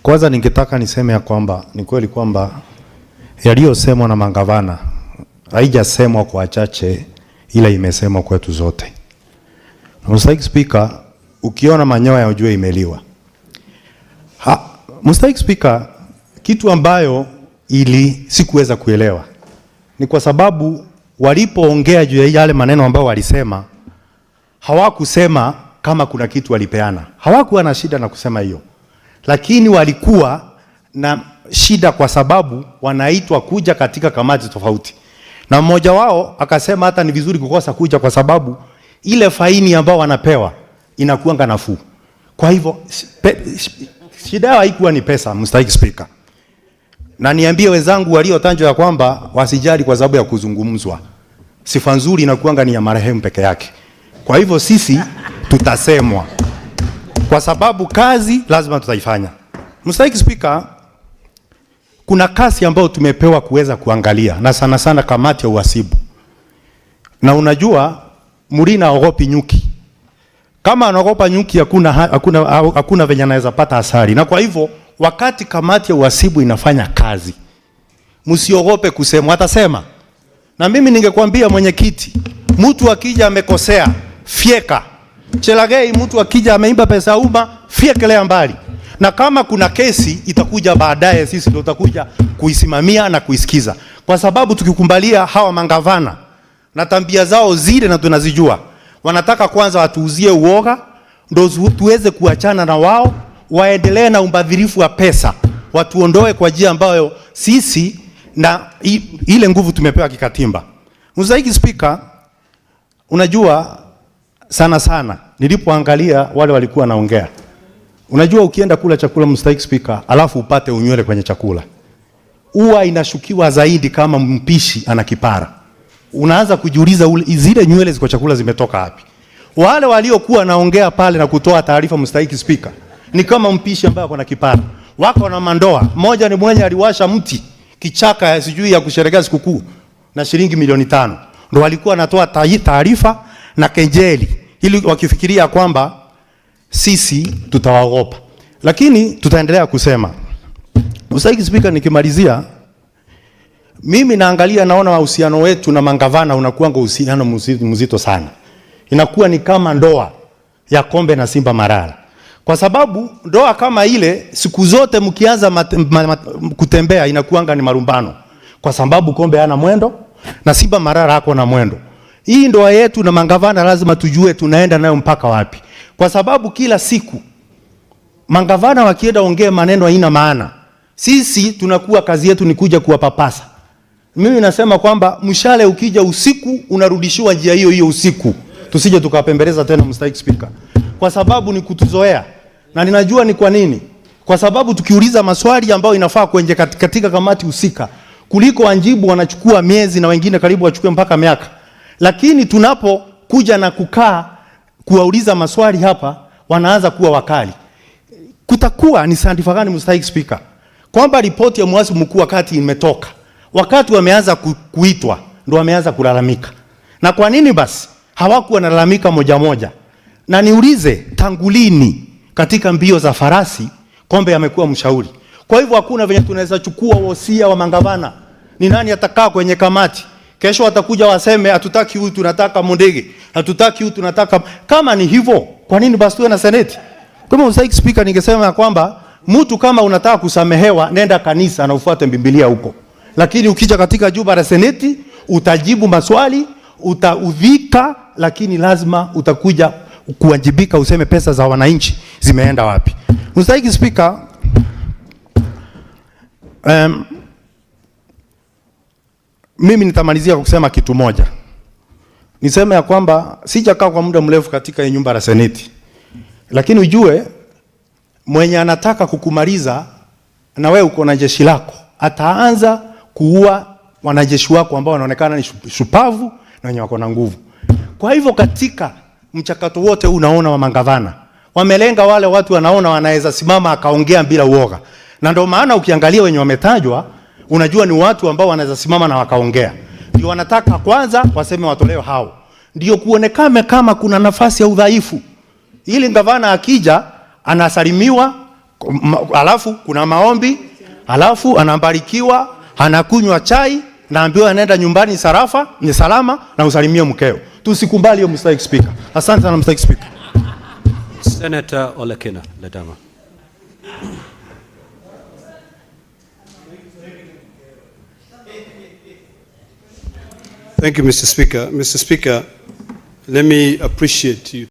Kwanza ningetaka niseme ya kwamba ni kweli kwamba yaliyosemwa na mangavana haijasemwa kwa wachache, ila imesemwa kwetu zote. Mstahiki Speaker, ukiona manyoya ujue imeliwa. Mstahiki Speaker, kitu ambayo sikuweza kuelewa ni kwa sababu walipoongea juu ya yale maneno ambayo walisema, hawakusema kama kuna kitu walipeana. Hawakuwa na shida na kusema hiyo. Lakini walikuwa na shida kwa sababu wanaitwa kuja katika kamati tofauti. Na mmoja wao akasema hata ni vizuri kukosa kuja kwa sababu ile faini ambao wanapewa inakuanga nafuu. Kwa hivyo shida haikuwa ni pesa, Mstahiki Speaker. Na niambie wenzangu waliotanjwa ya kwamba wasijali kwa sababu ya kuzungumzwa. Sifa nzuri inakuanga ni ya marehemu peke yake. Kwa hivyo sisi tutasemwa, kwa sababu kazi lazima tutaifanya. Mstahiki Speaker, kuna kazi ambayo tumepewa kuweza kuangalia, na sana sana kamati ya uhasibu. Na unajua Murina haogopi nyuki. Kama anaogopa nyuki hakuna venye anaweza pata asali. Na kwa hivyo wakati kamati ya uhasibu inafanya kazi, msiogope kusema, atasema. Na mimi ningekwambia mwenyekiti, mtu akija amekosea, fieka. Chelagei mtu akija ameimba pesa umma, fiekelea mbali. Na kama kuna kesi itakuja baadaye, sisi ndio tutakuja kuisimamia na kuisikiza. Kwa sababu tukikumbalia hawa mangavana na tabia zao zile na tunazijua, wanataka kwanza watuuzie uoga ndio tuweze kuachana na wao, waendelee na umbadhirifu wa pesa, watuondoe kwa njia ambayo sisi na ile nguvu tumepewa kikatiba. Mstahiki Speaker, unajua sana sana nilipoangalia wale walikuwa naongea, unajua ukienda kula chakula Mstahiki Speaker alafu upate unywele kwenye chakula, huwa inashukiwa zaidi kama mpishi ana kipara. Unaanza kujiuliza zile nywele ziko chakula zimetoka wapi? Wale waliokuwa naongea pale na kutoa taarifa Mstahiki Speaker ni kama mpishi ambaye ako na kipara. Wako na mandoa. Mmoja ni mwenye aliwasha mti kichaka sijui ya kusherehekea sikukuu na shilingi milioni 5. Ndio walikuwa wanatoa taarifa na kejeli ili wakifikiria kwamba sisi tutawaogopa. Lakini tutaendelea kusema. Mstahiki Speaker, nikimalizia, mimi naangalia naona uhusiano wetu na mangavana unakuwa uhusiano mzito sana. Inakuwa ni kama ndoa ya Kombe na Simba Marara. Kwa sababu ndoa kama ile siku zote mkianza kutembea inakuanga ni marumbano. Kwa sababu Kombe hana mwendo na Simba Marara hako na mwendo. Hii ndoa yetu na mangavana lazima tujue tunaenda nayo mpaka wapi. Kwa sababu kila siku mangavana wakienda ongea maneno haina maana, sisi tunakuwa kazi yetu ni kuja kuwapapasa. Mimi nasema kwamba mshale ukija usiku unarudishiwa njia hiyo hiyo usiku. Tusije tukapembeleza tena Mstahiki Speaker. Kwa sababu ni kutuzoea. Na ninajua ni kwa nini. Kwa sababu tukiuliza maswali ambayo inafaa kwenye katika kamati husika, kuliko wanjibu wanachukua miezi na wengine karibu wachukue mpaka miaka. Lakini tunapokuja na kukaa kuwauliza maswali hapa, wanaanza kuwa wakali. Kutakuwa ni sandifa gani Mstahiki Speaker? Kwamba ripoti ya mwasi mkuu wakati imetoka, wakati wameanza kuitwa ndio wameanza kulalamika. Na kwa nini basi hawakuwa nalalamika moja moja? Na niulize, tangu lini katika mbio za farasi Kombe amekuwa mshauri? Kwa hivyo hakuna venye tunaweza chukua wosia wa mangavana. Ni nani atakaa kwenye kamati? Kesho watakuja waseme hatutaki huyu tunataka Mondege, hatutaki huyu tunataka. Kama ni hivyo, kwa nini basi tuwe na seneti? Kama Mstahiki Speaker, ningesema kwamba mtu kama unataka kusamehewa nenda kanisa na ufuate Biblia huko. Lakini ukija katika jumba la seneti utajibu maswali, utaudhika, lakini lazima utakuja kuwajibika useme pesa za wananchi zimeenda wapi. Mstahiki Speaker, mimi nitamalizia kwa kusema kitu moja. Niseme ya kwamba sijakaa kwa muda mrefu katika nyumba la seneti. Lakini ujue mwenye anataka kukumaliza na wewe uko na jeshi lako, ataanza kuua wanajeshi wako ambao wanaonekana ni shupavu na wenye wako na nguvu. Kwa hivyo katika mchakato wote unaona wa mangavana wamelenga wale watu wanaona wanaweza simama akaongea bila uoga. Na ndio maana ukiangalia wenye wametajwa unajua ni watu ambao wanaweza simama na wakaongea. Ndio wanataka kwanza waseme watolewe hao. Ndio kuonekane kama kuna nafasi ya udhaifu. Ili gavana akija anasalimiwa Alafu kuna maombi, alafu anabarikiwa, anakunywa chai, naambiwa anaenda nyumbani ni salama na usalimie mkeo. Tusikubali hiyo, Mr. Speaker. Asante sana Mr. Speaker. Senator Ole Kina Ledama. Thank you, Mr. Speaker. Mr. Speaker, let me appreciate you.